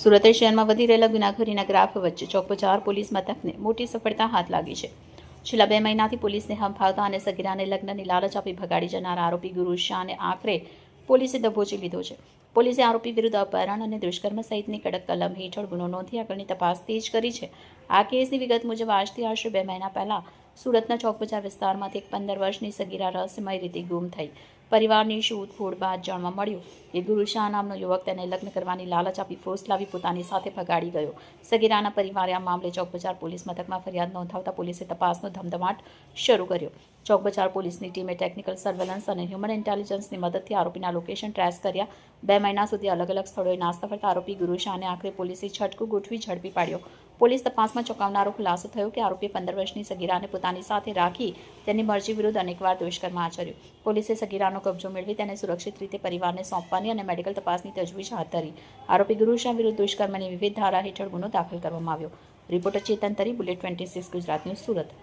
સુરત શહેરમાં વધી રહેલા ગુનાખોરીના ગ્રાફ વચ્ચે ચોકબજાર પોલીસ મથકને મોટી સફળતા હાથ લાગી છે. છેલ્લા 2 મહિનાથી પોલીસને હંફાવતા અને સગીરાને લગ્નની લાલચ આપી ભગાડી જનાર આરોપી ગુરુ શાહને આખરે પોલીસે દબોચી લીધો છે. પોલીસે આરોપી વિરુદ્ધ અપહરણ અને દુષ્કર્મ સહિતની કડક કલમ હેઠળ ગુનો નોંધી આગળની તપાસ તેજ કરી છે. આ કેસની વિગત મુજબ આજથી આશરે 2 મહિના પહેલા સુરતના ચોકબજાર વિસ્તારમાંથી એક 15 વર્ષની સગીરા રહસ્યમય રીતે ગુમ થઈ. પરિવારની શોધખોળ બાદ જાણવા મળ્યું કે ગુરુ શાહ નામનો યુવક તેને લગ્ન કરવાની લાલચ આપી ફોસલાવી પોતાની સાથે ભગાડી ગયો. સગીરાના પરિવારે આ મામલે ચોકબજાર પોલીસ મથકમાં ફરિયાદ નોંધાવતા પોલીસે તપાસનો ધમધમાટ શરૂ કર્યો. ચોકબજાર પોલીસની ટીમે ટેકનિકલ સર્વેલન્સ અને હ્યુમન ઇન્ટેલિજન્સની મદદથી આરોપીના લોકેશન ટ્રેસ કર્યા. 2 મહિના સુધી અલગ અલગ સ્થળોએ નાસ્તા ફરતા આરોપી ગુરુ શાહને આખરે પોલીસે છટકું ગોઠવી ઝડપી પાડ્યો. પોલીસ તપાસમાં ચોંકાવનારો ખુલાસો થયો કે આરોપીએ 15 વર્ષની સગીરાને પોતાની સાથે રાખી તેની મરજી વિરુદ્ધ અનેકવાર દુષ્કર્મ આચર્યું. પોલીસે સગીરાનો કબજો મેળવી તેને સુરક્ષિત રીતે પરિવારને સોંપવાની અને મેડિકલ તપાસની તજવીજ હાથ ધરી. આરોપી ગુરુ શાહ વિરુદ્ધ દુષ્કર્મની વિવિધ ધારા હેઠળ ગુનો દાખલ કરવામાં આવ્યો. રિપોર્ટર ચેતન તરી, બુલેટ 26 ગુજરાત ન્યૂઝ, સુરત.